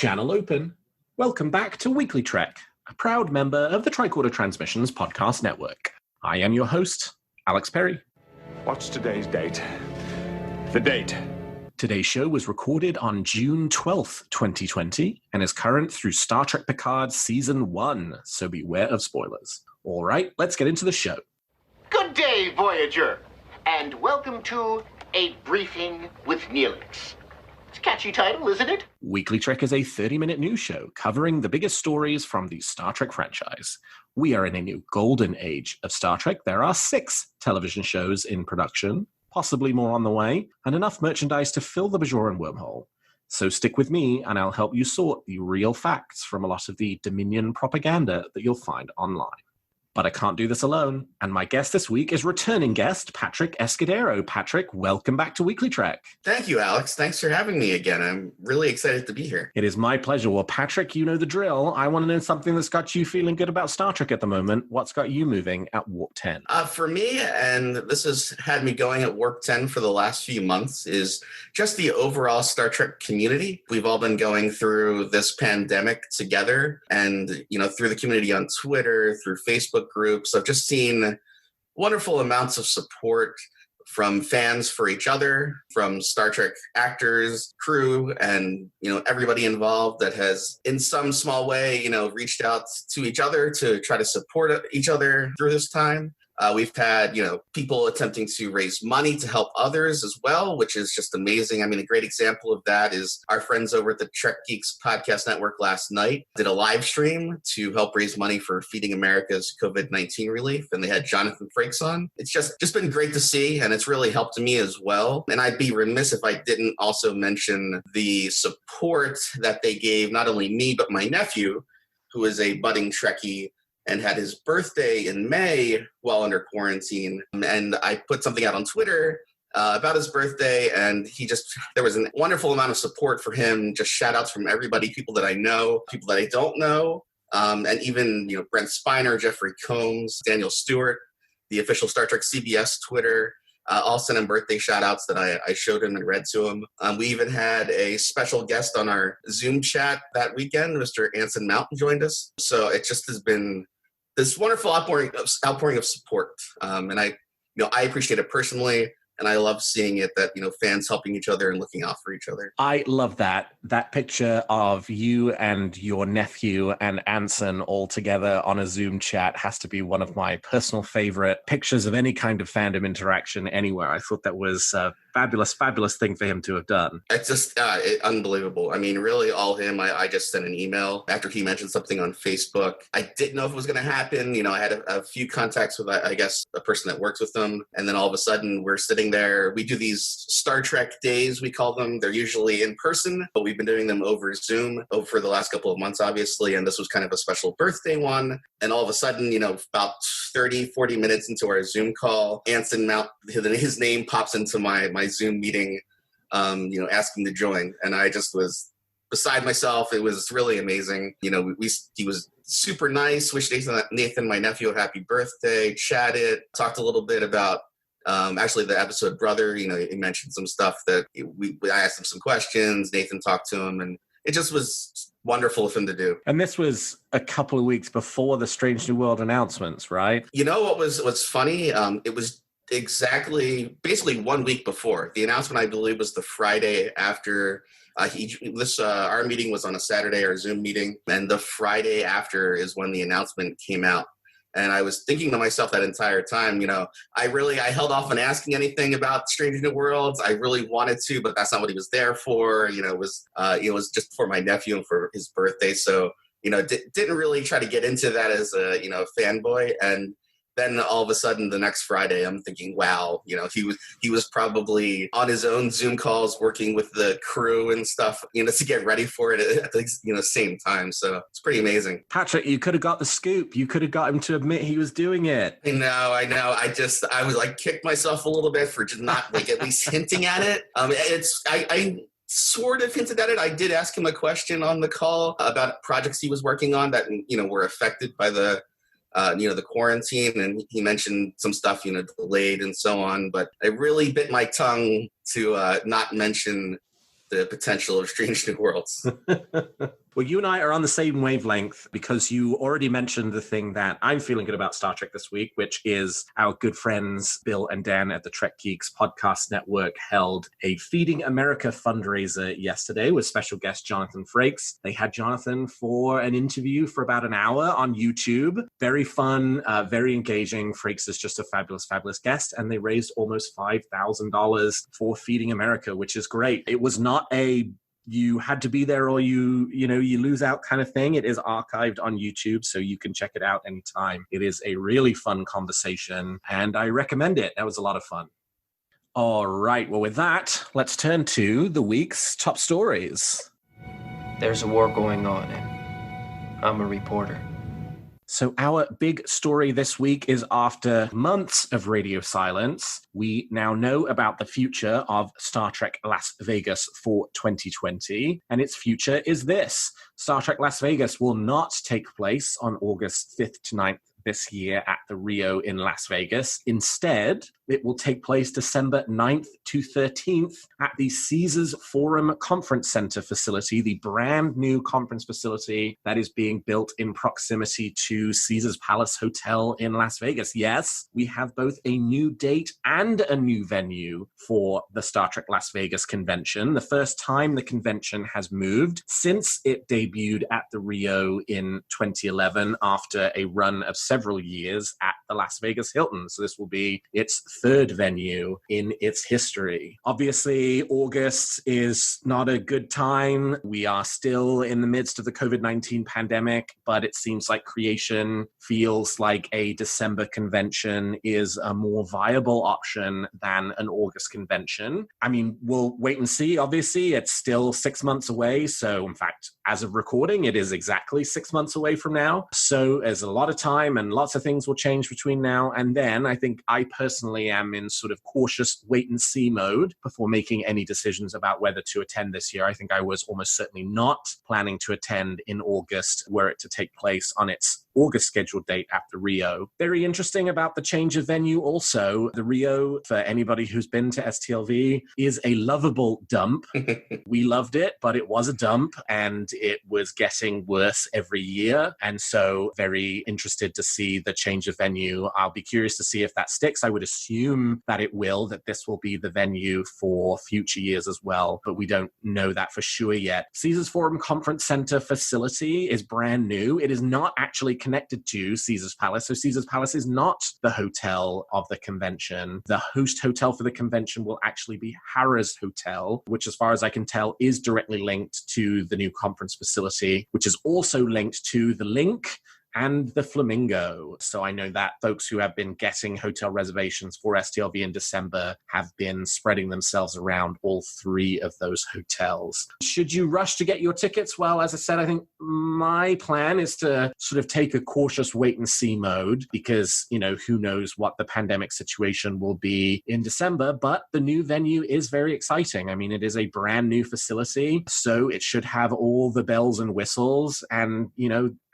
Channel open. Welcome back to WeeklyTrek, a proud member of the Tricorder Transmissions podcast network. I am your host, Alex Perry. What's today's date? The date. Today's show was recorded on June 12th, 2020, and is current through Star Trek Picard Season 1, so beware of spoilers. All right, let's get into the show. Good day, Voyager, and welcome to A Briefing with Neelix. It's a catchy title, isn't it? WeeklyTrek is a 30-minute news show covering the biggest stories from the Star Trek franchise. We are in a new golden age of Star Trek. There are 6 television shows in production, possibly more on the way, and enough merchandise to fill the Bajoran wormhole. So stick with me, and I'll help you sort the real facts from a lot of the Dominion propaganda that you'll find online. But I can't do this alone, and my guest this week is returning guest Patrick Escudero. Patrick, welcome back to WeeklyTrek. Thank you, Alex. Thanks for having me again. I'm really excited to be here. It is my pleasure. Well, Patrick, you know the drill. I want to know something that's got you feeling good about Star Trek at the moment. What's got you moving at Warp 10? For me, and this has had me going at Warp 10 for the last few months, is just the overall Star Trek community. We've all been going through this pandemic together, and through the community on Twitter, through Facebook groups. I've just seen wonderful amounts of support from fans for each other, from Star Trek actors, crew, and everybody involved that has in some small way reached out to each other to try to support each other through this time. We've had, people attempting to raise money to help others as well, which is just amazing. I mean, a great example of that is our friends over at the Trek Geeks podcast network last night did a live stream to help raise money for Feeding America's COVID-19 relief, and they had Jonathan Frakes on. It's just been great to see, and it's really helped me as well. And I'd be remiss if I didn't also mention the support that they gave not only me, but my nephew, who is a budding Trekkie, and had his birthday in May while under quarantine. And I put something out on Twitter about his birthday, and there was a wonderful amount of support for him, just shout outs from everybody, people that I know, people that I don't know, and even, Brent Spiner, Jeffrey Combs, Daniel Stewart, the official Star Trek CBS Twitter, all sent him birthday shout outs that I showed him and read to him. We even had a special guest on our Zoom chat that weekend. Mr. Anson Mountain joined us. So it just has been this wonderful outpouring of support. And I appreciate it personally. And I love seeing it that, fans helping each other and looking out for each other. I love that. That picture of you and your nephew and Anson all together on a Zoom chat has to be one of my personal favorite pictures of any kind of fandom interaction anywhere. I thought that was a fabulous, fabulous thing for him to have done. It's just unbelievable. I mean, really all him. I just sent an email after he mentioned something on Facebook. I didn't know if it was going to happen. I had a few contacts with, I guess, a person that works with them. And then all of a sudden we're sitting there. We do these Star Trek days, we call them. They're usually in person, but we've been doing them over Zoom for the last couple of months, obviously. And this was kind of a special birthday one. And all of a sudden, about 30, 40 minutes into our Zoom call, Anson Mount, his name pops into my Zoom meeting, asking to join. And I just was beside myself. It was really amazing. He was super nice, wished Nathan, my nephew, a happy birthday, chatted, talked a little bit about actually the episode Brother. He mentioned some stuff that I asked him some questions, Nathan talked to him, and it just was wonderful of him to do. And this was a couple of weeks before the Strange New World announcements, right? What's funny? It was basically 1 week before. The announcement, I believe, was the Friday after. Our meeting was on a Saturday, our Zoom meeting, and the Friday after is when the announcement came out. And I was thinking to myself that entire time, I held off on asking anything about Strange New Worlds. I really wanted to, but that's not what he was there for. It was just for my nephew and for his birthday. So, didn't really try to get into that as a, fanboy. And then all of a sudden the next Friday, I'm thinking, wow, he was probably on his own Zoom calls working with the crew and stuff, to get ready for it at the same time. So it's pretty amazing. Patrick, you could have got the scoop. You could have got him to admit he was doing it. I know. I was kicked myself a little bit for just not at least hinting at it. I sort of hinted at it. I did ask him a question on the call about projects he was working on that, were affected by the quarantine, and he mentioned some stuff, delayed and so on. But I really bit my tongue to not mention the potential of Strange New Worlds. Well, you and I are on the same wavelength because you already mentioned the thing that I'm feeling good about Star Trek this week, which is our good friends Bill and Dan at the Trek Geeks podcast network held a Feeding America fundraiser yesterday with special guest Jonathan Frakes. They had Jonathan for an interview for about an hour on YouTube. Very fun, very engaging. Frakes is just a fabulous, fabulous guest, and they raised almost $5,000 for Feeding America, which is great. It was not a you had to be there or you lose out kind of thing. It is archived on YouTube, so you can check it out anytime. It is a really fun conversation, and I recommend it. That was a lot of fun. All right, well, with that, let's turn to the week's top stories. There's a war going on, and I'm a reporter. So our big story this week is after months of radio silence, we now know about the future of Star Trek Las Vegas for 2020. And its future is this. Star Trek Las Vegas will not take place on August 5th to 9th this year at the Rio in Las Vegas. Instead, it will take place December 9th to 13th at the Caesars Forum Conference Center facility, the brand new conference facility that is being built in proximity to Caesars Palace Hotel in Las Vegas. Yes, we have both a new date and a new venue for the Star Trek Las Vegas convention. The first time the convention has moved since it debuted at the Rio in 2011 after a run of several years at the Las Vegas Hilton. So this will be its third venue in its history. Obviously, August is not a good time. We are still in the midst of the COVID-19 pandemic, but it seems like Creation feels like a December convention is a more viable option than an August convention. I mean, we'll wait and see. Obviously, it's still 6 months away. So in fact, as of recording, it is exactly 6 months away from now. So there's a lot of time and lots of things will change between now and then. I think I personally am in sort of cautious wait and see mode before making any decisions about whether to attend this year. I think I was almost certainly not planning to attend in August were it to take place on its August scheduled date after Rio. Very interesting about the change of venue also. The Rio, for anybody who's been to STLV, is a lovable dump. We loved it, but it was a dump and it was getting worse every year. And so very interested to see the change of venue. I'll be curious to see if that sticks. I would assume that it will, that this will be the venue for future years as well, but we don't know that for sure yet. Caesars Forum Conference Center facility is brand new. It is not actually connected to Caesars Palace. So Caesars Palace is not the hotel of the convention. The host hotel for the convention will actually be Harrah's Hotel, which as far as I can tell is directly linked to the new conference facility, which is also linked to the Link and the Flamingo. So I know that folks who have been getting hotel reservations for STLV in December have been spreading themselves around all three of those hotels. Should you rush to get your tickets? Well, as I said, I think my plan is to sort of take a cautious wait and see mode because, who knows what the pandemic situation will be in December, but the new venue is very exciting. I mean, it is a brand new facility, so it should have all the bells and whistles and,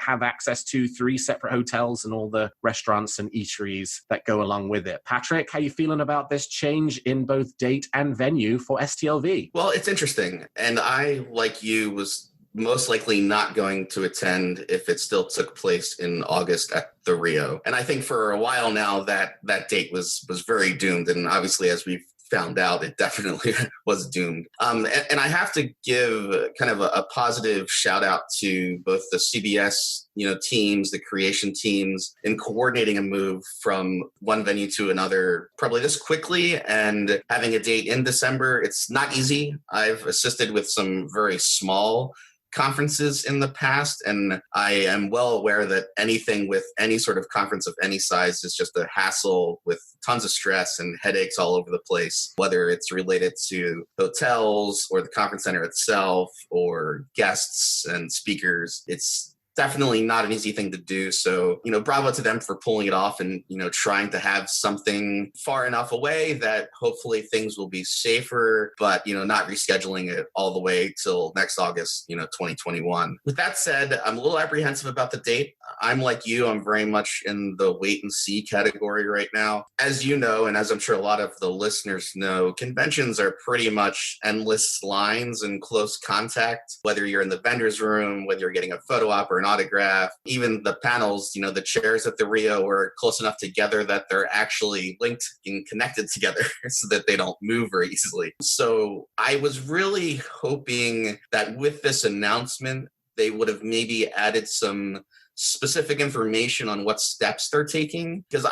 have access to 3 separate hotels and all the restaurants and eateries that go along with it. Patrick, how you feeling about this change in both date and venue for STLV? Well, it's interesting. And I, like you, was most likely not going to attend if it still took place in August at the Rio. And I think for a while now that date was very doomed. And obviously, as we've found out, it definitely was doomed. And I have to give kind of a positive shout out to both the CBS teams, the creation teams, in coordinating a move from one venue to another probably this quickly and having a date in December. It's not easy. I've assisted with some very small conferences in the past, and I am well aware that anything with any sort of conference of any size is just a hassle with tons of stress and headaches all over the place, whether it's related to hotels or the conference center itself or guests and speakers. It's definitely not an easy thing to do. So, bravo to them for pulling it off and, trying to have something far enough away that hopefully things will be safer, but, not rescheduling it all the way till next August, 2021. With that said, I'm a little apprehensive about the date. I'm like you, I'm very much in the wait and see category right now. As you know, and as I'm sure a lot of the listeners know, conventions are pretty much endless lines and close contact, whether you're in the vendor's room, whether you're getting a photo op or an autograph, even the panels, the chairs at the Rio are close enough together that they're actually linked and connected together so that they don't move very easily. So I was really hoping that with this announcement, they would have maybe added some specific information on what steps they're taking, because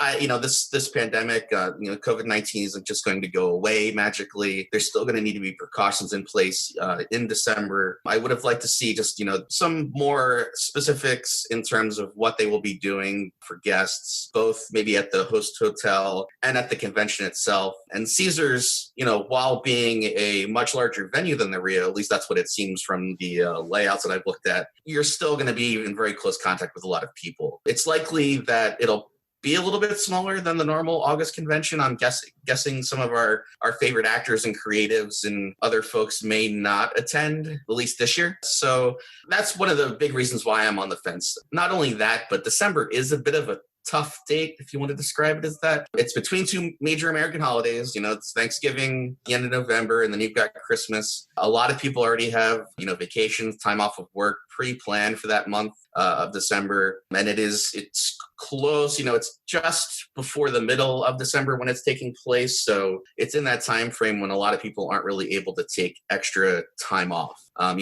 this pandemic, COVID-19 isn't just going to go away magically. There's still going to need to be precautions in place in December. I would have liked to see just some more specifics in terms of what they will be doing for guests, both maybe at the host hotel and at the convention itself. And Caesars, while being a much larger venue than the Rio, at least that's what it seems from the layouts that I've looked at, you're still going to be in very close contact with a lot of people. It's likely that it'll be a little bit smaller than the normal August convention. I'm guessing some of our favorite actors and creatives and other folks may not attend, at least this year. So that's one of the big reasons why I'm on the fence. Not only that, but December is a bit of a tough date, if you want to describe it as that. It's between two major American holidays. It's Thanksgiving, the end of November, and then you've got Christmas. A lot of people already have, vacations, time off of work pre-planned for that month of December. And it's close, it's just before the middle of December when it's taking place. So it's in that time frame when a lot of people aren't really able to take extra time off. A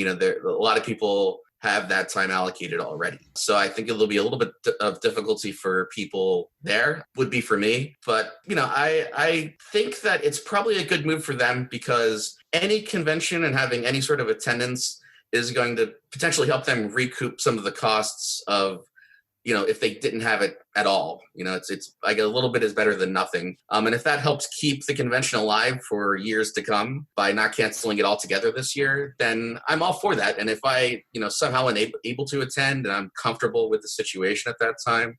lot of people have that time allocated already. So I think it'll be a little bit of difficulty for people there, would be for me. But, I think that it's probably a good move for them, because any convention and having any sort of attendance is going to potentially help them recoup some of the costs of, if they didn't have it at all. It's like a little bit is better than nothing. And if that helps keep the convention alive for years to come by not canceling it altogether this year, then I'm all for that. And if I, somehow am able to attend and I'm comfortable with the situation at that time,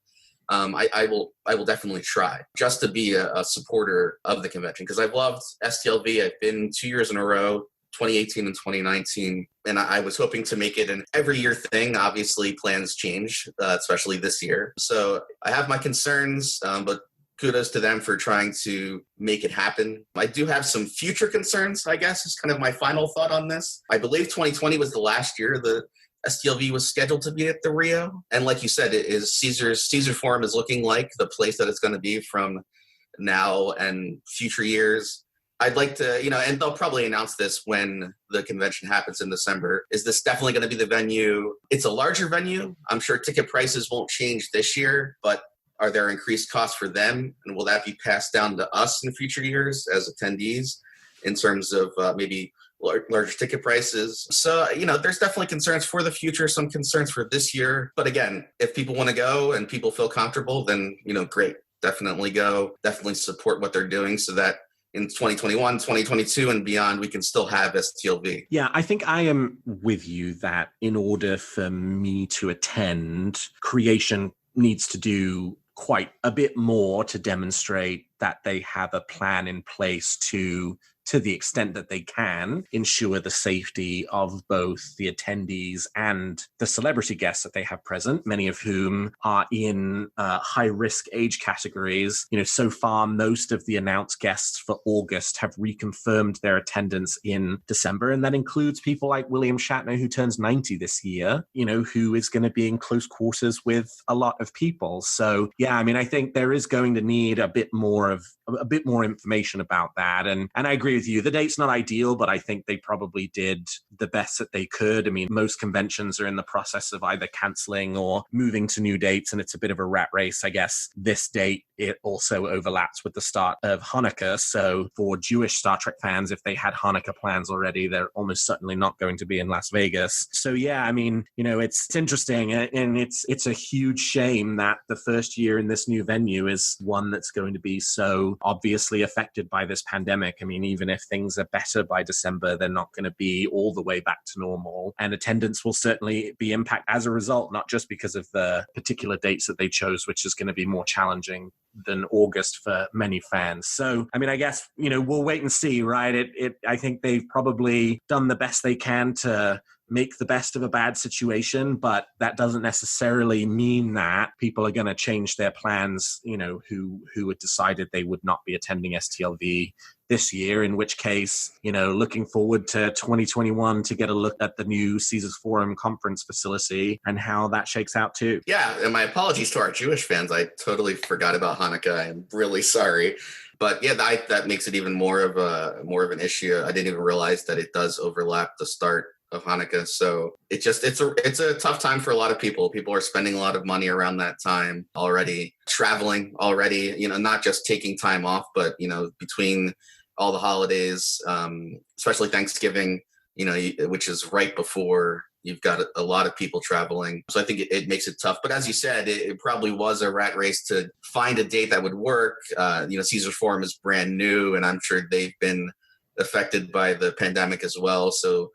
I will definitely try just to be a supporter of the convention, because I've loved STLV. I've been 2 years in a row, 2018 and 2019. And I was hoping to make it an every year thing. Obviously, plans change, especially this year. So I have my concerns, but kudos to them for trying to make it happen. I do have some future concerns, I guess, is kind of my final thought on this. I believe 2020 was the last year the STLV was scheduled to be at the Rio. And like you said, it is Caesar Forum is looking like the place that it's going to be from now and future years. I'd like to, and they'll probably announce this when the convention happens in December. Is this definitely going to be the venue? It's a larger venue. I'm sure ticket prices won't change this year, but are there increased costs for them? And will that be passed down to us in future years as attendees in terms of maybe larger ticket prices? So, there's definitely concerns for the future, some concerns for this year. But again, if people want to go and people feel comfortable, then, great. Definitely go. Definitely support what they're doing so that in 2021, 2022 and beyond, we can still have STLV. Yeah, I think I am with you that in order for me to attend, Creation needs to do quite a bit more to demonstrate that they have a plan in place to the extent that they can ensure the safety of both the attendees and the celebrity guests that they have present, many of whom are in high-risk age categories. So far, most of the announced guests for August have reconfirmed their attendance in December, and that includes people like William Shatner, who turns 90 this year, who is going to be in close quarters with a lot of people. So, yeah, I think there is going to need a bit more information about that. And I agree with you. The date's not ideal, but I think they probably did the best that they could. Most conventions are in the process of either canceling or moving to new dates, and it's a bit of a rat race. I guess this date, it also overlaps with the start of Hanukkah. So for Jewish Star Trek fans, if they had Hanukkah plans already, they're almost certainly not going to be in Las Vegas. So yeah, it's interesting, and it's a huge shame that the first year in this new venue is one that's going to be so obviously affected by this pandemic. Even even if things are better by December, they're not going to be all the way back to normal. And attendance will certainly be impacted as a result, not just because of the particular dates that they chose, which is going to be more challenging than August for many fans. So, I mean, I guess, we'll wait and see, right? I think they've probably done the best they can to make the best of a bad situation, but that doesn't necessarily mean that people are going to change their plans, who had decided they would not be attending STLV this year, in which case, looking forward to 2021 to get a look at the new Caesars Forum conference facility and how that shakes out too. Yeah, and my apologies to our Jewish fans. I totally forgot about Hanukkah. I'm really sorry. But yeah, that makes it even more of an issue. I didn't even realize that it does overlap the start of Hanukkah. So it's a tough time for a lot of people. People are spending a lot of money around that time already, traveling already, not just taking time off, but, between all the holidays, especially Thanksgiving, which is right before you've got a lot of people traveling. So I think it makes it tough. But as you said, it probably was a rat race to find a date that would work. Caesars Forum is brand new, and I'm sure they've been affected by the pandemic as well. So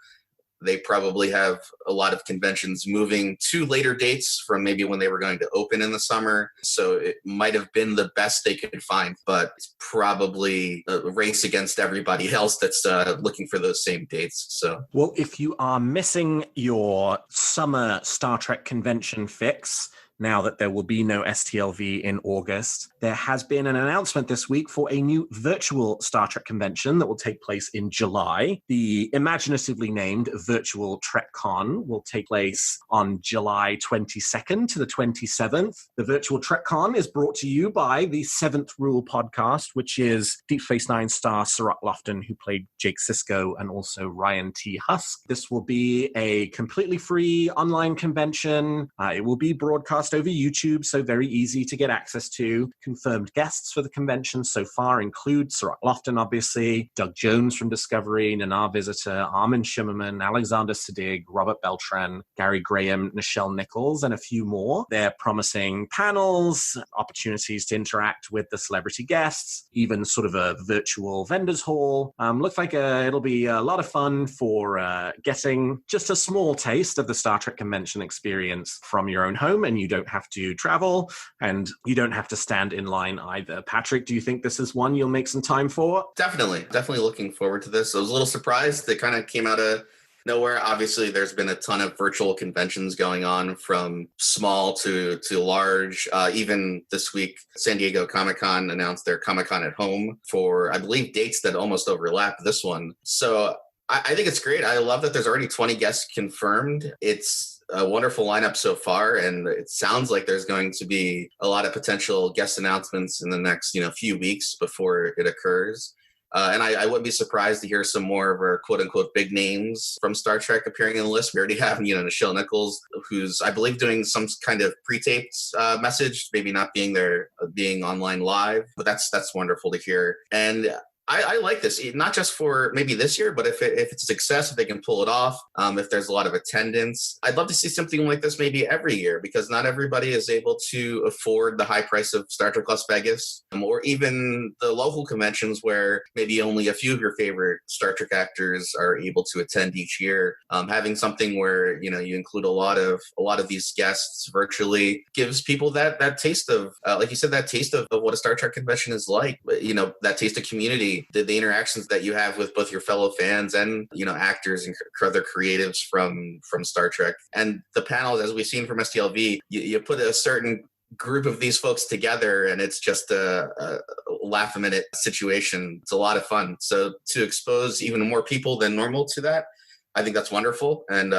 they probably have a lot of conventions moving to later dates from maybe when they were going to open in the summer. So it might have been the best they could find, but it's probably a race against everybody else that's looking for those same dates. So, well, if you are missing your summer Star Trek convention fix, now that there will be no STLV in August, there has been an announcement this week for a new virtual Star Trek convention that will take place in July. The imaginatively named Virtual TrekCon will take place on July 22nd to the 27th. The Virtual TrekCon is brought to you by the Seventh Rule podcast, which is Deep Space Nine star Sirach Lofton, who played Jake Sisko, and also Ryan T. Husk. This will be a completely free online convention. It will be broadcast over YouTube, so very easy to get access to. Confirmed guests for the convention so far include Sirach Lofton, obviously, Doug Jones from Discovery, Nana Visitor, Armin Shimmerman, Alexander Siddig, Robert Beltran, Gary Graham, Nichelle Nichols, and a few more. They're promising panels, opportunities to interact with the celebrity guests, even sort of a virtual vendors hall. Looks like it'll be a lot of fun for getting just a small taste of the Star Trek convention experience from your own home, and you don't have to travel, and you don't have to stand in line either. Patrick, do you think this is one you'll make some time for? Definitely looking forward to this. I was a little surprised. They kind of came out of nowhere. Obviously, there's been a ton of virtual conventions going on, from small to large. Even this week, San Diego Comic-Con announced their Comic-Con at Home for, I believe, dates that almost overlap this one. So I think it's great. I love that there's already 20 guests confirmed. It's a wonderful lineup so far, and it sounds like there's going to be a lot of potential guest announcements in the next few weeks before it occurs. And I wouldn't be surprised to hear some more of our quote-unquote big names from Star Trek appearing in the list. We already have, Nichelle Nichols, who's, I believe, doing some kind of pre-taped message, maybe not being there, being online live. But that's wonderful to hear. And I like this, not just for maybe this year, but if it's a success, if they can pull it off, if there's a lot of attendance, I'd love to see something like this maybe every year, because not everybody is able to afford the high price of Star Trek Las Vegas, or even the local conventions where maybe only a few of your favorite Star Trek actors are able to attend each year. Having something where you include a lot of these guests virtually gives people that taste of, like you said, that taste of what a Star Trek convention is like. That taste of community. The interactions that you have with both your fellow fans and actors and other creatives from Star Trek, and the panels, as we've seen from STLV, you put a certain group of these folks together, and it's just a laugh-a-minute situation. It's a lot of fun. So to expose even more people than normal to that, I think that's wonderful. And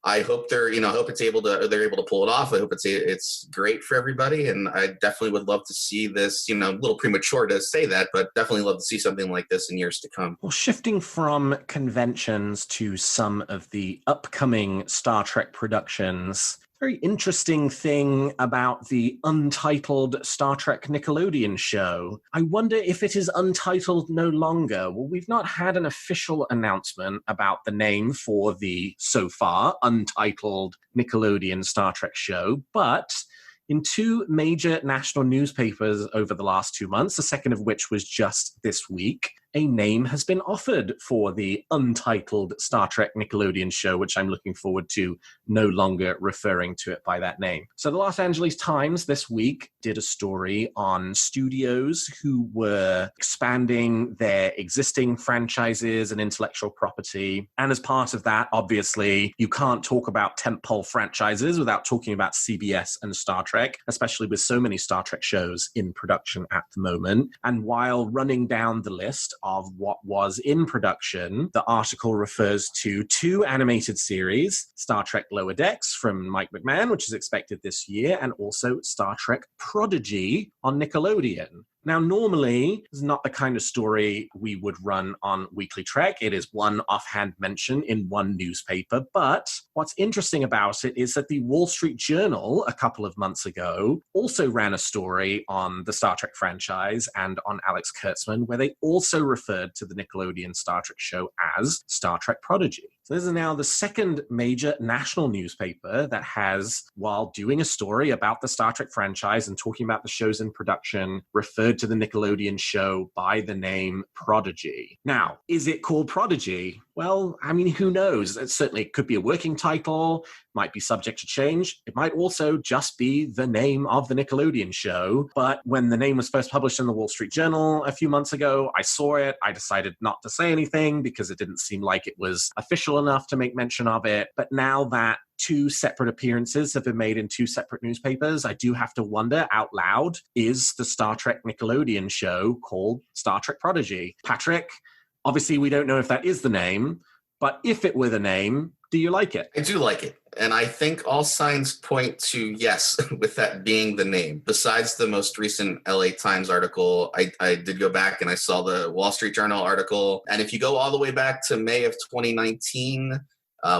I hope they're able to pull it off. I hope it's great for everybody, and I definitely would love to see this. A little premature to say that, but definitely love to see something like this in years to come. Well, shifting from conventions to some of the upcoming Star Trek productions, very interesting thing about the untitled Star Trek Nickelodeon show. I wonder if it is untitled no longer. Well, we've not had an official announcement about the name for the, so far, untitled Nickelodeon Star Trek show, but in two major national newspapers over the last 2 months, the second of which was just this week, a name has been offered for the untitled Star Trek Nickelodeon show, which I'm looking forward to no longer referring to it by that name. So the Los Angeles Times this week did a story on studios who were expanding their existing franchises and intellectual property. And as part of that, obviously, you can't talk about tentpole franchises without talking about CBS and Star Trek, especially with so many Star Trek shows in production at the moment. And while running down the list of what was in production, the article refers to 2 animated series, Star Trek Lower Decks from Mike McMahon, which is expected this year, and also Star Trek Prodigy on Nickelodeon. Now, normally, it's not the kind of story we would run on WeeklyTrek. It is one offhand mention in one newspaper. But what's interesting about it is that the Wall Street Journal, a couple of months ago, also ran a story on the Star Trek franchise and on Alex Kurtzman, where they also referred to the Nickelodeon Star Trek show as Star Trek Prodigy. So this is now the second major national newspaper that has, while doing a story about the Star Trek franchise and talking about the shows in production, referred to the Nickelodeon show by the name Prodigy. Now, is it called Prodigy? Well, I mean, who knows? It certainly could be a working title, might be subject to change. It might also just be the name of the Nickelodeon show. But when the name was first published in the Wall Street Journal a few months ago, I saw it. I decided not to say anything because it didn't seem like it was official enough to make mention of it. But now that 2 separate appearances have been made in 2 separate newspapers, I do have to wonder out loud, is the Star Trek Nickelodeon show called Star Trek Prodigy? Patrick, obviously we don't know if that is the name, but if it were the name, do you like it? I do like it. And I think all signs point to yes, with that being the name. Besides the most recent LA Times article, I did go back and I saw the Wall Street Journal article. And if you go all the way back to May of 2019,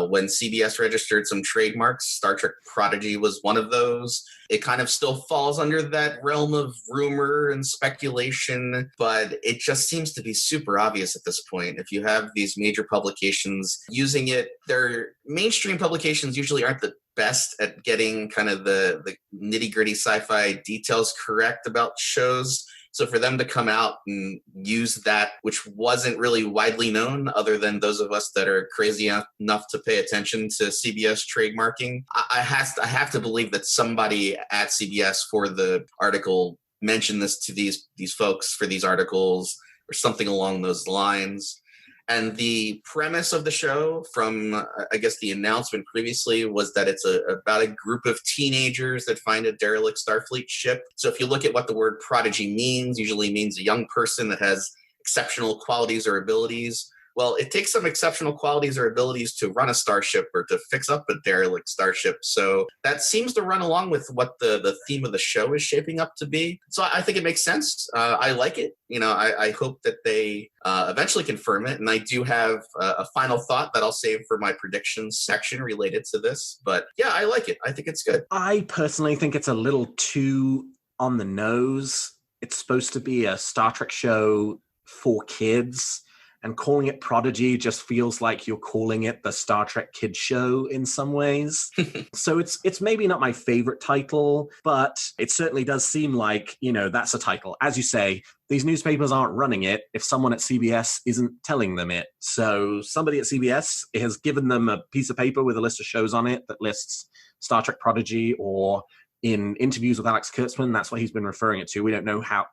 when CBS registered some trademarks, Star Trek Prodigy was one of those. It kind of still falls under that realm of rumor and speculation, but it just seems to be super obvious at this point. If you have these major publications using it, their mainstream publications usually aren't the best at getting kind of the nitty-gritty sci-fi details correct about shows. So for them to come out and use that, which wasn't really widely known other than those of us that are crazy enough to pay attention to CBS trademarking, I have to believe that somebody at CBS for the article mentioned this to these folks for these articles or something along those lines. And the premise of the show from, I guess, the announcement previously was that it's about a group of teenagers that find a derelict Starfleet ship. So if you look at what the word prodigy means, usually means a young person that has exceptional qualities or abilities. Well, it takes some exceptional qualities or abilities to run a starship or to fix up a derelict starship. So that seems to run along with what the theme of the show is shaping up to be. So I think it makes sense. I like it. You know, I hope that they eventually confirm it. And I do have a final thought that I'll save for my predictions section related to this. But yeah, I like it. I think it's good. I personally think it's a little too on the nose. It's supposed to be a Star Trek show for kids. And calling it Prodigy just feels like you're calling it the Star Trek kids show in some ways. So it's maybe not my favorite title, but it certainly does seem like, you know, that's a title. As you say, these newspapers aren't running it if someone at CBS isn't telling them it. So somebody at CBS has given them a piece of paper with a list of shows on it that lists Star Trek Prodigy, or in interviews with Alex Kurtzman, that's what he's been referring it to. We don't know how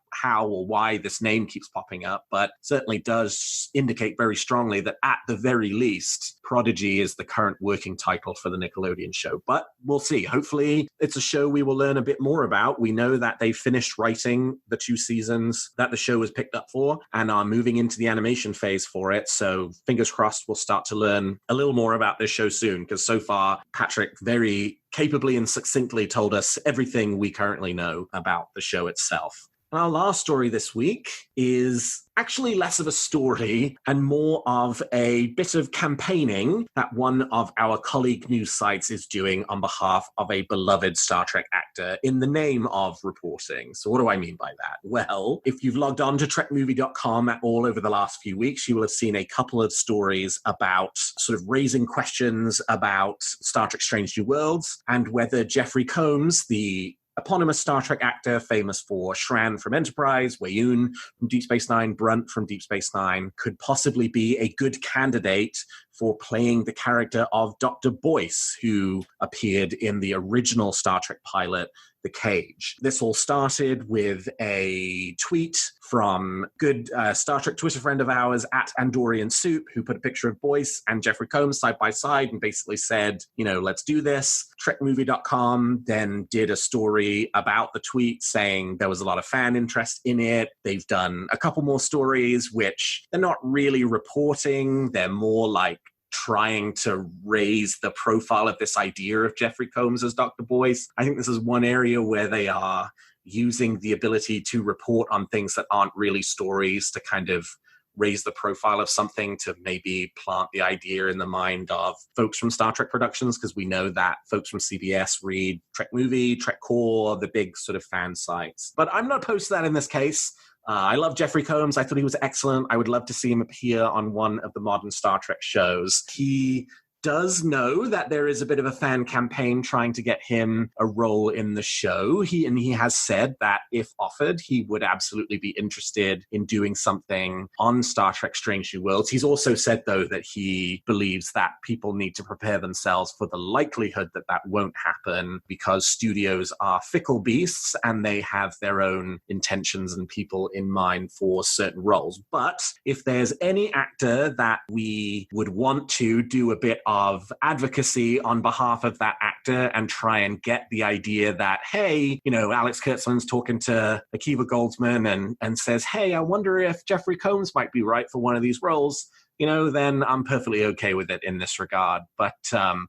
or why this name keeps popping up, but certainly does indicate very strongly that at the very least, Prodigy is the current working title for the Nickelodeon show. But we'll see. Hopefully it's a show we will learn a bit more about. We know that they finished writing the 2 seasons that the show was picked up for and are moving into the animation phase for it. So fingers crossed we'll start to learn a little more about this show soon, because so far Patrick very capably and succinctly told us everything we currently know about the show itself. And our last story this week is actually less of a story and more of a bit of campaigning that one of our colleague news sites is doing on behalf of a beloved Star Trek actor in the name of reporting. So what do I mean by that? Well, if you've logged on to TrekMovie.com at all over the last few weeks, you will have seen a couple of stories about sort of raising questions about Star Trek Strange New Worlds and whether Jeffrey Combs, the eponymous Star Trek actor famous for Shran from Enterprise, Weyun from Deep Space Nine, Brunt from Deep Space Nine, could possibly be a good candidate for playing the character of Dr. Boyce, who appeared in the original Star Trek pilot, The Cage. This all started with a tweet from good Star Trek Twitter friend of ours at Andorian Soup, who put a picture of Boyce and Jeffrey Combs side by side and basically said, let's do this. TrekMovie.com then did a story about the tweet saying there was a lot of fan interest in it. They've done a couple more stories, which they're not really reporting. They're more like trying to raise the profile of this idea of Jeffrey Combs as Dr. Boyce. I think this is one area where they are using the ability to report on things that aren't really stories to kind of raise the profile of something, to maybe plant the idea in the mind of folks from Star Trek Productions, because we know that folks from CBS read TrekMovie, Trek Core, the big sort of fan sites. But I'm not opposed to that in this case. I love Jeffrey Combs. I thought he was excellent. I would love to see him appear on one of the modern Star Trek shows. He does know that there is a bit of a fan campaign trying to get him a role in the show. He has said that if offered, he would absolutely be interested in doing something on Star Trek Strange New Worlds. He's also said, though, that he believes that people need to prepare themselves for the likelihood that that won't happen, because studios are fickle beasts and they have their own intentions and people in mind for certain roles. But if there's any actor that we would want to do a bit of advocacy on behalf of that actor and try and get the idea that, hey, Alex Kurtzman's talking to Akiva Goldsman and says, hey, I wonder if Jeffrey Combs might be right for one of these roles, then I'm perfectly okay with it in this regard. But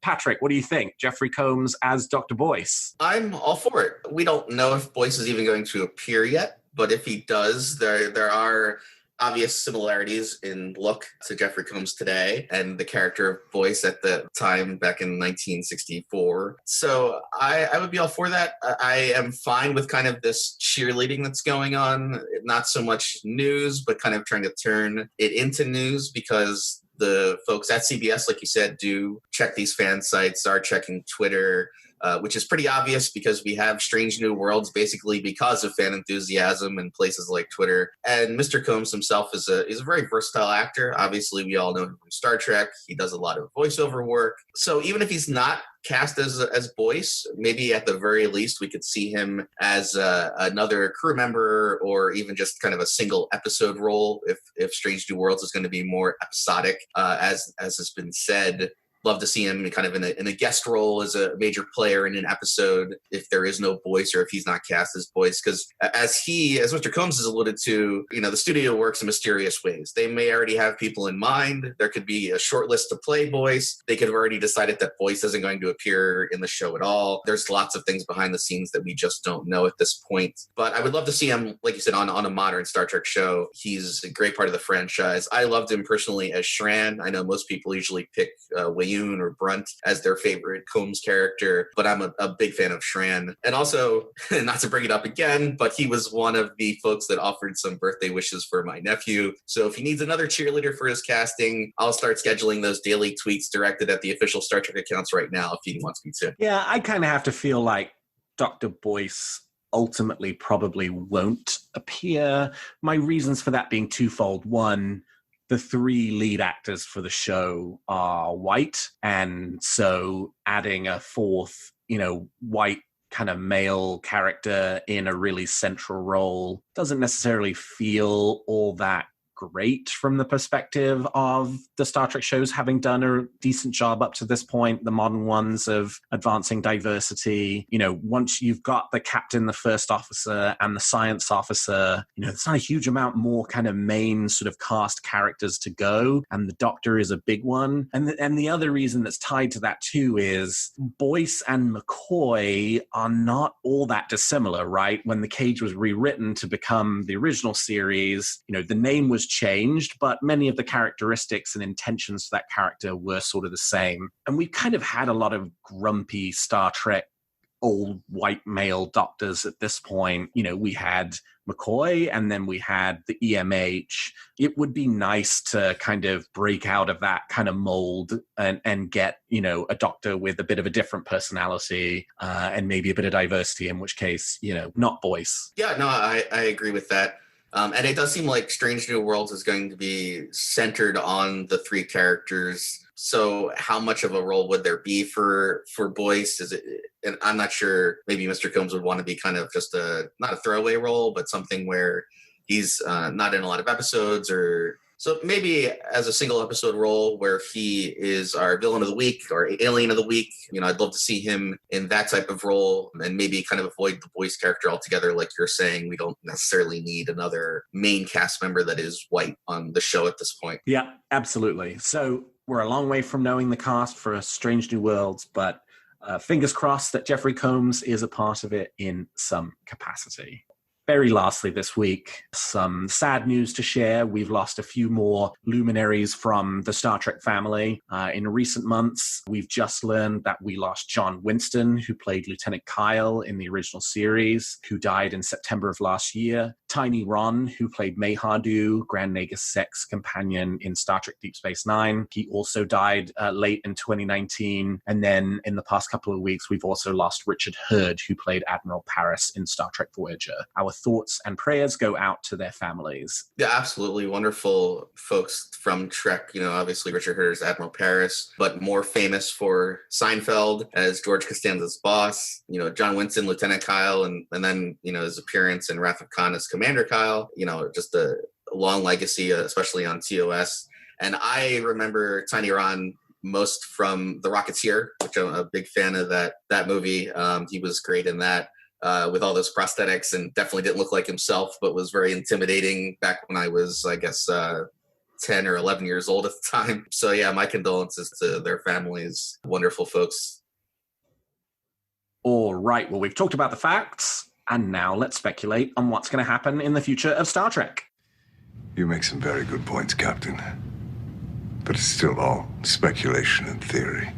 Patrick, what do you think? Jeffrey Combs as Dr. Boyce? I'm all for it. We don't know if Boyce is even going to appear yet, but if he does, there are obvious similarities in look to Jeffrey Combs today and the character of Boyce at the time back in 1964. So I would be all for that. I am fine with kind of this cheerleading that's going on, not so much news, but kind of trying to turn it into news, because the folks at CBS, like you said, do check these fan sites, are checking Twitter, which is pretty obvious because we have Strange New Worlds basically because of fan enthusiasm and places like Twitter. And Mr. Combs himself is a very versatile actor. Obviously, we all know him from Star Trek. He does a lot of voiceover work. So even if he's not cast as Boyce, maybe at the very least we could see him as another crew member, or even just kind of a single episode role if Strange New Worlds is going to be more episodic, as has been said. Love to see him kind of in a guest role as a major player in an episode if there is no Boyce, or if he's not cast as Boyce. Because as Mr. Combs has alluded to, the studio works in mysterious ways. They may already have people in mind. There could be a short list to play Boyce. They could have already decided that Boyce isn't going to appear in the show at all. There's lots of things behind the scenes that we just don't know at this point. But I would love to see him, like you said, on a modern Star Trek show. He's a great part of the franchise. I loved him personally as Shran. I know most people usually pick Weyun or Brunt as their favorite Combs character, but I'm a big fan of Shran. And also, not to bring it up again, but he was one of the folks that offered some birthday wishes for my nephew. So if he needs another cheerleader for his casting, I'll start scheduling those daily tweets directed at the official Star Trek accounts right now if he wants me to. Yeah, I kind of have to feel like Dr. Boyce ultimately probably won't appear. My reasons for that being twofold. One, the three lead actors for the show are white, and so adding a fourth, white kind of male character in a really central role doesn't necessarily feel all that great from the perspective of the Star Trek shows having done a decent job up to this point, the modern ones, of advancing diversity. Once you've got the captain, the first officer, and the science officer, there's not a huge amount more kind of main sort of cast characters to go, and the Doctor is a big one. And the other reason that's tied to that too is Boyce and McCoy are not all that dissimilar, right? When The Cage was rewritten to become the original series, the name was changed, but many of the characteristics and intentions for that character were sort of the same. And we kind of had a lot of grumpy Star Trek old white male doctors at this point. You know, we had McCoy and then we had the EMH. It would be nice to kind of break out of that kind of mold and get, you know, a doctor with a bit of a different personality and maybe a bit of diversity, in which case, you know, not voice. Yeah, no, I agree with that. And it does seem like Strange New Worlds is going to be centered on the three characters. So how much of a role would there be for Boyce? Is it, and I'm not sure, maybe Mr. Combs would want to be kind of just not a throwaway role, but something where he's not in a lot of episodes, or so maybe as a single episode role where he is our villain of the week or alien of the week. You know, I'd love to see him in that type of role, and maybe kind of avoid the Boyce character altogether. Like you're saying, we don't necessarily need another main cast member that is white on the show at this point. Yeah, absolutely. So we're a long way from knowing the cast for Strange New Worlds, but fingers crossed that Jeffrey Combs is a part of it in some capacity. Very lastly this week, some sad news to share. We've lost a few more luminaries from the Star Trek family. In recent months, we've just learned that we lost John Winston, who played Lieutenant Kyle in the original series, who died in September of last year. Tiny Ron, who played Mayhardu, Grand Nagus Sek's companion in Star Trek Deep Space Nine. He also died late in 2019. And then in the past couple of weeks, we've also lost Richard Hurd, who played Admiral Paris in Star Trek Voyager. Our thoughts and prayers go out to their families. Yeah, absolutely. Wonderful folks from Trek. You know, obviously Richard Hurd is Admiral Paris, but more famous for Seinfeld as George Costanza's boss. You know, John Winston, Lieutenant Kyle, and then, you know, his appearance in Wrath of Khan as Commander Kyle. You know, just a long legacy, especially on TOS. And I remember Tiny Ron most from The Rocketeer, which I'm a big fan of that movie. He was great in that. With all those prosthetics, and definitely didn't look like himself, but was very intimidating back when I was, I guess, 10 or 11 years old at the time. So yeah, my condolences to their families. Wonderful folks. All right, well, we've talked about the facts, and now let's speculate on what's going to happen in the future of Star Trek. You make some very good points, Captain. But it's still all speculation and theory.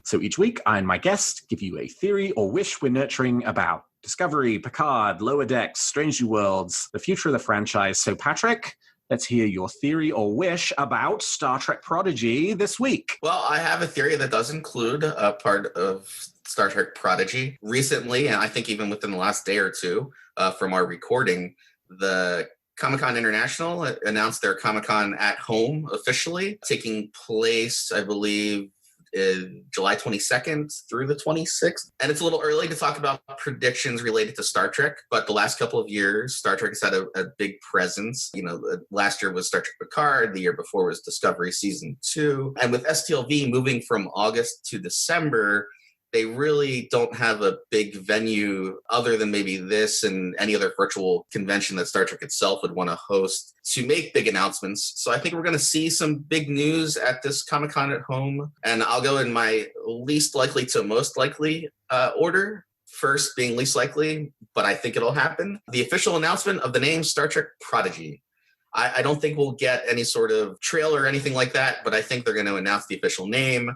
So each week, I and my guest give you a theory or wish we're nurturing about Discovery, Picard, Lower Decks, Strange New Worlds, the future of the franchise. So Patrick, let's hear your theory or wish about Star Trek Prodigy this week. Well, I have a theory that does include a part of Star Trek Prodigy. Recently, and I think even within the last day or two from our recording, the Comic-Con International announced their Comic-Con at Home officially, taking place, I believe, July 22nd through the 26th. And it's a little early to talk about predictions related to Star Trek, but the last couple of years, Star Trek has had a big presence. You know, last year was Star Trek Picard, the year before was Discovery Season 2. And with STLV moving from August to December, they really don't have a big venue other than maybe this and any other virtual convention that Star Trek itself would want to host to make big announcements. So I think we're going to see some big news at this Comic-Con at Home. And I'll go in my least likely to most likely order. First being least likely, but I think it'll happen. The official announcement of the name Star Trek Prodigy. I don't think we'll get any sort of trailer or anything like that, but I think they're going to announce the official name.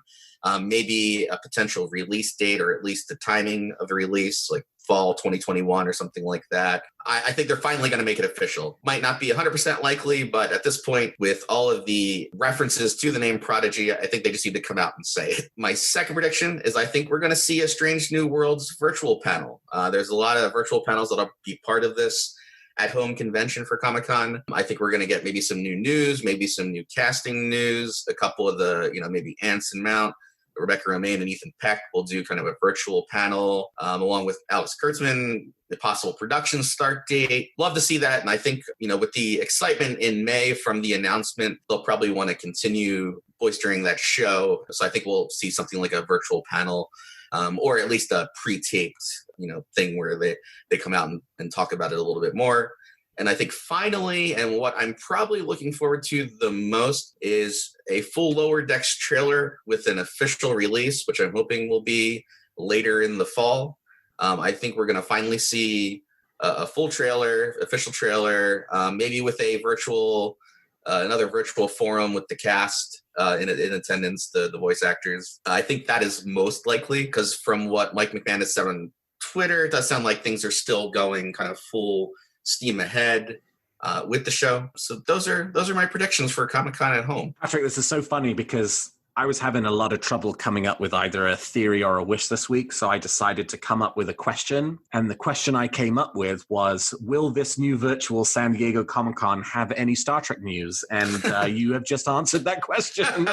Maybe a potential release date, or at least the timing of the release, like fall 2021 or something like that. I think they're finally going to make it official. Might not be 100% likely, but at this point, with all of the references to the name Prodigy, I think they just need to come out and say it. My second prediction is I think we're going to see a Strange New Worlds virtual panel. There's a lot of virtual panels that'll be part of this at-home convention for Comic-Con. I think we're going to get maybe some new news, maybe some new casting news, a couple of the, maybe Anson Mount, Rebecca Romaine, and Ethan Peck will do kind of a virtual panel along with Alex Kurtzman, the possible production start date. Love to see that. And I think, with the excitement in May from the announcement, they'll probably want to continue bolstering that show. So I think we'll see something like a virtual panel or at least a pre-taped, thing where they come out and talk about it a little bit more. And I think finally, and what I'm probably looking forward to the most, is a full Lower Decks trailer with an official release, which I'm hoping will be later in the fall. I think we're going to finally see a full trailer, official trailer, maybe with a another virtual forum with the cast in attendance, the voice actors. I think that is most likely, because from what Mike McMahon has said on Twitter, it does sound like things are still going kind of full steam ahead with the show. So those are my predictions for Comic-Con at home. Patrick, this is so funny because I was having a lot of trouble coming up with either a theory or a wish this week, so I decided to come up with a question. And the question I came up with was, will this new virtual San Diego Comic-Con have any Star Trek news? And you have just answered that question.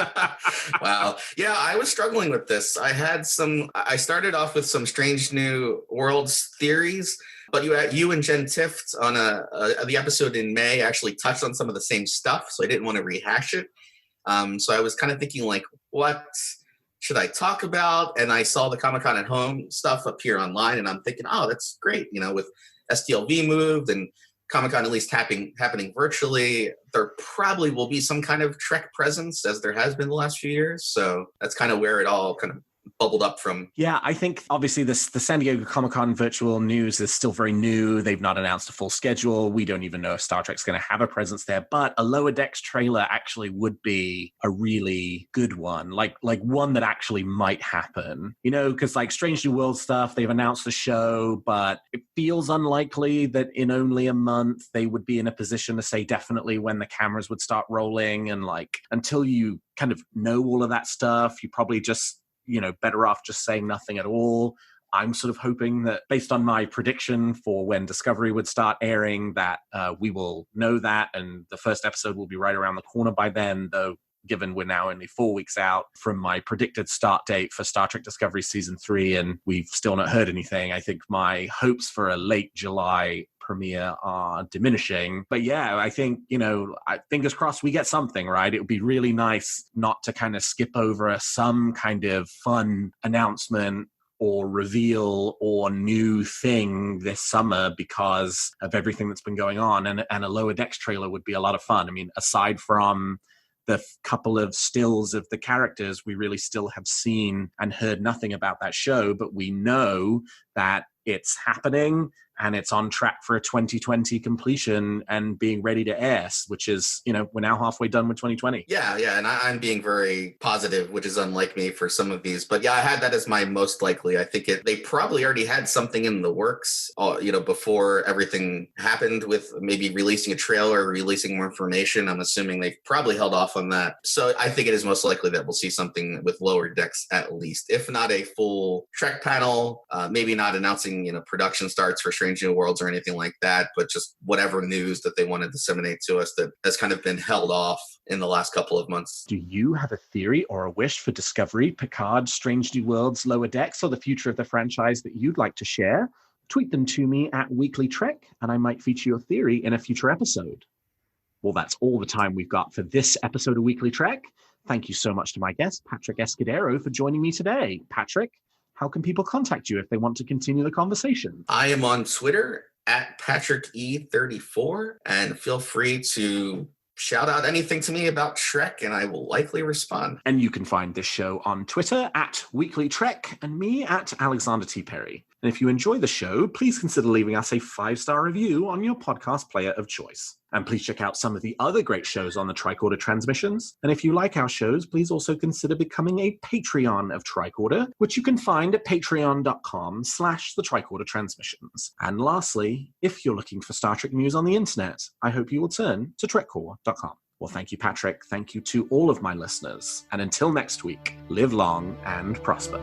Wow. Yeah, I was struggling with this. I started off with some Strange New Worlds theories, but you and Jen Tift on the episode in May actually touched on some of the same stuff, so I didn't want to rehash it. So I was kind of thinking, like, what should I talk about? And I saw the Comic-Con at Home stuff appear online, and I'm thinking, oh, that's great. With STLV moved and Comic-Con at least happening virtually, there probably will be some kind of Trek presence, as there has been the last few years. So that's kind of where it all kind of bubbled up from. Yeah, I think obviously the San Diego Comic-Con virtual news is still very new. They've not announced a full schedule. We don't even know if Star Trek's going to have a presence there, but a Lower Decks trailer actually would be a really good one, like one that actually might happen, because like Strange New World stuff, they've announced the show, but it feels unlikely that in only a month they would be in a position to say definitely when the cameras would start rolling. And like, until you kind of know all of that stuff, you probably just better off just saying nothing at all. I'm sort of hoping that based on my prediction for when Discovery would start airing, that we will know that, and the first episode will be right around the corner by then, though given we're now only 4 weeks out from my predicted start date for Star Trek Discovery Season 3, and we've still not heard anything. I think my hopes for a late July premiere are diminishing. But yeah, I think, fingers crossed we get something, right? It would be really nice not to kind of skip over some kind of fun announcement or reveal or new thing this summer because of everything that's been going on. And a Lower Decks trailer would be a lot of fun. I mean, aside from the couple of stills of the characters, we really still have seen and heard nothing about that show, but we know that it's happening and it's on track for a 2020 completion and being ready to air, which is, we're now halfway done with 2020. Yeah, and I'm being very positive, which is unlike me for some of these. But yeah, I had that as my most likely. I think they probably already had something in the works, before everything happened, with maybe releasing a trailer or releasing more information. I'm assuming they've probably held off on that. So I think it is most likely that we'll see something with Lower Decks at least, if not a full Trek panel, maybe not announcing, production starts for Strange New Worlds or anything like that, but just whatever news that they want to disseminate to us that has kind of been held off in the last couple of months. Do you have a theory or a wish for Discovery, Picard, Strange New Worlds, Lower Decks, or the future of the franchise that you'd like to share? Tweet them to me at WeeklyTrek, and I might feature your theory in a future episode. Well, that's all the time we've got for this episode of Weekly Trek. Thank you so much to my guest, Patrick Escudero, for joining me today. Patrick, how can people contact you if they want to continue the conversation? I am on Twitter at PatrickE34, and feel free to shout out anything to me about Trek, and I will likely respond. And you can find this show on Twitter at WeeklyTrek and me at Alexander T. Perry. And if you enjoy the show, please consider leaving us a 5-star review on your podcast player of choice. And please check out some of the other great shows on the Tricorder Transmissions. And if you like our shows, please also consider becoming a Patreon of Tricorder, which you can find at patreon.com/the Tricorder Transmissions. And lastly, if you're looking for Star Trek news on the internet, I hope you will turn to trekcore.com. Well, thank you, Patrick. Thank you to all of my listeners. And until next week, live long and prosper.